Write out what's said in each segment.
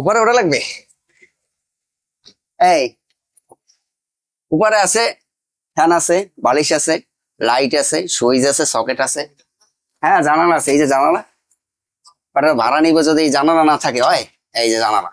উপরে ওটা লাগবে। এই উপরে আছে ফ্যান আছে, বালিশ আছে, লাইট আছে, সুইচ আছে, সকেট আছে। হ্যাঁ জানালা আছে, এই যে জানালা। ভাড়া নিবে যদি এই জানালা না থাকে হয়, এই যে জানালা।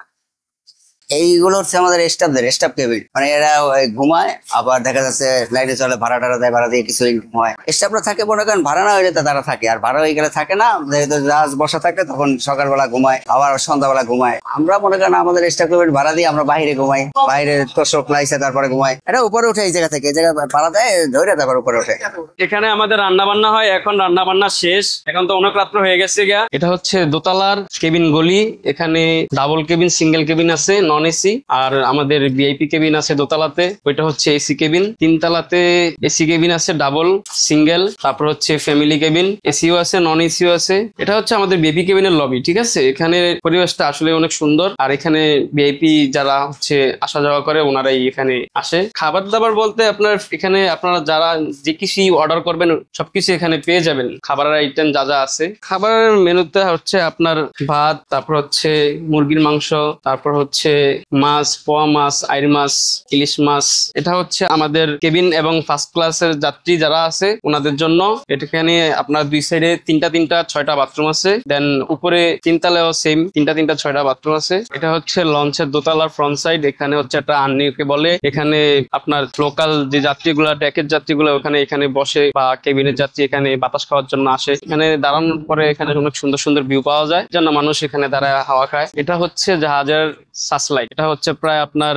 এইগুলো হচ্ছে আমাদের স্টাফ কেবিন, মানে এরা ঘুমায়, আবার দেখা যাচ্ছে লাইটে চলে, ভাড়া টাড়া দেয়, ভাড়া দিয়ে কিছু ইনকাম হয়। স্টাফরা থাকে মনে করেন, ভাড়া না হইলে তারা থাকে, আর ভাড়া হয়ে গেলে থাকে না, যেহেতু জাহাজ বসা থাকে তখন সকালবেলা ঘুমায়, আবার সন্ধ্যাবেলা ঘুমায়। আমরা মনে করেন আমাদের স্টাফ কেবিন ভাড়া দিয়ে আমরা বাইরে ঘুমাই, বাইরে তোষক লাইছে তারপরে ঘুমাই। এটা উপরে উঠে এই জায়গা থেকে, এই জায়গা ভাড়া দেয় ধরে তারপর উপরে উঠে। এখানে আমাদের রান্না বান্না হয়, এখন রান্না বান্না শেষ, এখন তো অনেক রাত্র হয়ে গেছে গা। এটা হচ্ছে দোতলার কেবিন গলি, এখানে ডাবল কেবিন, সিঙ্গেল কেবিন আছে, নন এসি, আর আমাদের ভিআইপি কেবিন আছে দোতলাতে, ওইটা হচ্ছে এসি কেবিন। তিনতলাতে এসি কেবিন আছে ডাবল, সিঙ্গেল, তারপর হচ্ছে ফ্যামিলি কেবিন, এসিও আছে, নন এসিও আছে। এটা হচ্ছে আমাদের ভিআইপি কেবিনের লবি, ঠিক আছে। এখানে পরিবেশটা আসলে অনেক সুন্দর, আর এখানে ভিআইপি যারা হচ্ছে আসা যাওয়া করে ওনারাই এখানে আসে। খাবার দাবার বলতে আপনার এখানে আপনারা যারা যে কিছু অর্ডার করবেন সবকিছু এখানে পেয়ে যাবেন। খাবারের আইটেম যা যা আছে, খাবারের মেনুতে হচ্ছে আপনার ভাত, তারপর হচ্ছে মুরগির মাংস, তারপর হচ্ছে মাছ, পোয়া মাছ, আইর মাছ, ইলিশ মাছ। এটা হচ্ছে আমাদের কেবিন এবং ফার্স্ট ক্লাসের যাত্রী যারা আছে ওনাদের জন্য। এখানে আপনার দুই সাইডে তিনটা 6টা বাথরুম আছে, দেন উপরে তিনতলায়ও সেম তিনটা 6টা বাথরুম আছে। এটা হচ্ছে লঞ্চের দোতলার ফ্রন্ট সাইড, এখানে হচ্ছে একটা আর্নিকে বলে, এখানে আপনার লোকাল যে যাত্রীগুলা, ডেকের যাত্রীগুলো এখানে বসে, বা কেবিনের যাত্রী এখানে বাতাস খাওয়ার জন্য আসে। এখানে দাঁড়ানোর পরে এখানে অনেক সুন্দর সুন্দর ভিউ পাওয়া যায়, জন্য মানুষ এখানে দাঁড়ায় হাওয়া খায়। এটা হচ্ছে জাহাজের সার্চলাইট, এটা হচ্ছে প্রায় আপনার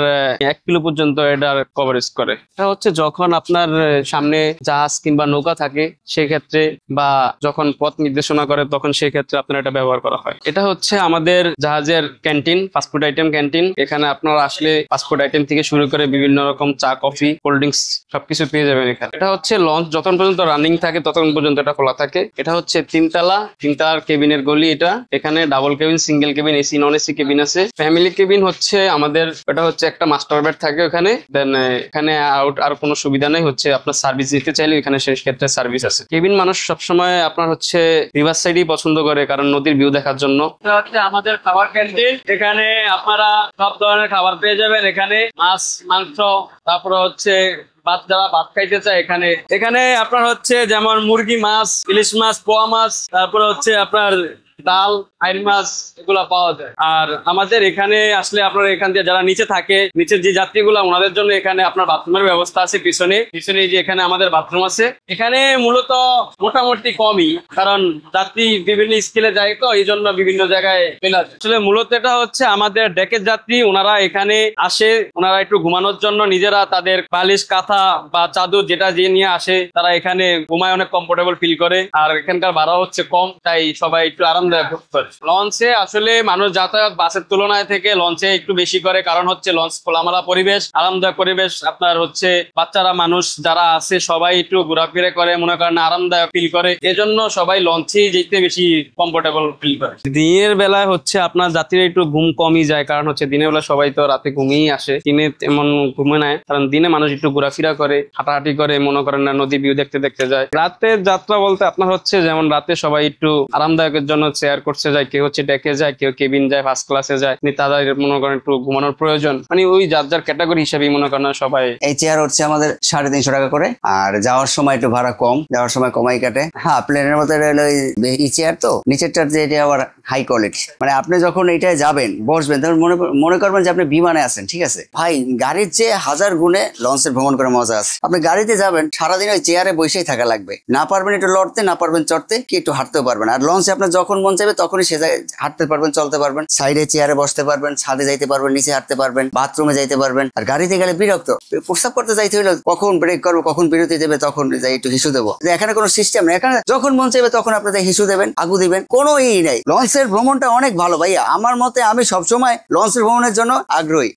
1 কিলো পর্যন্ত এটার কভারেজ করে। এটা হচ্ছে যখন আপনার সামনে জাহাজ কিংবা নৌকা থাকে সেক্ষেত্রে, বা যখন পথ নির্দেশনা করে তখন সেক্ষেত্রে আপনার এটা ব্যবহার করা হয়। এটা হচ্ছে আমাদের জাহাজের ক্যান্টিন, ফাস্টফুড আইটেম ক্যান্টিন। এখানে আপনারা আসলে ফাস্টফুড আইটেম থেকে শুরু করে বিভিন্ন রকম চা, কফি, কোল্ড ড্রিঙ্কস সবকিছু পেয়ে যাবেন এখানে। এটা হচ্ছে লঞ্চ যতক্ষণ পর্যন্ত রানিং থাকে ততক্ষণ পর্যন্ত এটা খোলা থাকে। এটা হচ্ছে তিনতলার কেবিনের গলি। এটা এখানে double cabin, single cabin, AC, non AC cabin আছে। ফ্যামিলি কেবিন হচ্ছে আমাদের, এটা হচ্ছে একটা মাস্টার বেড থাকে ওখানে, দেন এখানে আর কোনো সুবিধা নেই, হচ্ছে আপনার সার্ভিস দিতে চাইলে এখানে সেই ক্ষেত্রে সার্ভিস আছে। কেবিন মানুষ সবসময় আপনার হচ্ছে রিভার সাইডই পছন্দ করে, কারণ নদীর ভিউ দেখার জন্য। এটা হচ্ছে আমাদের খাবার ক্যান্টিন, এখানে আপনারা সব ধরনের খাবার পেয়ে যাবেন। এখানে মাছ, মাংস, তারপরে হচ্ছে যারা ভাত খাইতে চায় এখানে আপনার হচ্ছে যেমন মুরগি মাছ, ইলিশ মাছ, পোয়া মাছ, তারপরে হচ্ছে আপনার ডাল, আইর মাছ, এগুলা পাওয়া যায়। আর আমাদের এখানে আসলে আপনার এখান দিয়ে যারা নিচে থাকে, নিচের যে যাত্রীগুলা, ওনাদের জন্য এখানে আপনার বাথরুমের ব্যবস্থা আছে। পিছনে যে এখানে আমাদের বাথরুম আছে। এখানে মূলত মোটামুটি কমই, কারণ যাত্রী বিভিন্ন স্কেলে যায় তো, এই জন্য বিভিন্ন জায়গায় মেলা। আসলে মূলত এটা হচ্ছে আমাদের ডেকের যাত্রী, ওনারা এখানে আসে, ওনারা একটু ঘুমানোর জন্য নিজেরা তাদের বালিশ, কাঁথা বা চাদর যেটা যে নিয়ে আসে, তারা এখানে ঘুমায়, অনেক কমফোর্টেবল ফিল করে। আর এখানকার ভাড়া হচ্ছে কম, তাই সবাই একটু আরামদায়ক। লঞ্চে আসলে মানুষ যাতায়াত বাসের তুলনায় থেকে লঞ্চে একটু বেশি করে, কারণ হচ্ছে লঞ্চ খোলামেলা পরিবেশ, আরামদায়ক পরিবেশ। আপনার হচ্ছে বাচ্চারা, মানুষ যারা আছে সবাই একটু ঘোরাফেরা করে, মনে করেন আরামদায়ক ফিল করে, এজন্য সবাই লঞ্চে যেতে বেশি কমফোর্টেবল ফিল করে। দিনের বেলায় হচ্ছে আপনার যাত্রীরা একটু ঘুম কমই যায়, কারণ হচ্ছে দিনের বেলা সবাই তো রাতে ঘুমিয়েই আসে, দিনে তেমন ঘুমে নেয়, কারণ দিনে মানুষ একটু ঘোরাফেরা করে, হাঁটাহাঁটি করে, মনে করেন না নদী ভিউ দেখতে যায়। রাতের যাত্রা বলতে আপনার হচ্ছে যেমন রাতে সবাই একটু আরামদায়কের জন্য চেয়ার করছে যায়, কেউ হচ্ছে ডেকে যায়, কেউ কেবিন যায়, ফার্স্ট ক্লাসে যায়, তাদের মনে করেন একটু ঘুমানোর প্রয়োজন, মানে ওই যার ক্যাটাগরি হিসাবে মনে করেন সবাই। এই চেয়ার হচ্ছে আমাদের 350 টাকা করে, আর যাওয়ার সময় একটু ভাড়া কম, যাওয়ার সময় কমাই কাটে। হ্যাঁ, প্লেনের মতো এই চেয়ার তো, নিচেরটার যে এটা আবার হাই কোয়ালিটি, মানে আপনি যখন এইটায় যাবেন বসবেন তখন মনে করবেন যে আপনি বিমানে আছেন, ঠিক আছে ভাই। গাড়ির চেয়ে 1000 গুণে লঞ্চের ভ্রমণ করে মজা আছে। আপনি গাড়িতে যাবেন, সারাদিন ওই চেয়ারে বসেই থাকা লাগবে, না পারবেন একটু লড়তে, না পারবেন চড়তে, কি একটু হাঁটতেও পারবেন। আর লঞ্চে আপনার যখন মন চাইবে তখনই সে হাঁটতে পারবেন, চলতে পারবেন, সাইডে চেয়ারে বসতে পারবেন, ছাদে যাইতে পারবেন, নিচে হাঁটতে পারবেন, বাথরুমে যাইতে পারবেন। আর গাড়িতে গেলে বিরক্ত, প্রস্রাব করতে যাইতে হইলো কখন ব্রেক করবো, কখন বিরতি দেবে, তখন যাই একটু হিসু দেবো। এখানে কোনো সিস্টেম নেই, এখানে যখন মন চাইবে তখন আপনাদের হিসু দেবেন, আগু দিবেন, কোনো ই নেই। লঞ্চের ভ্রমণটা অনেক ভালো ভাইয়া, আমার মতে। আমি সবসময় লঞ্চের ভ্রমণের জন্য আগ্রহী।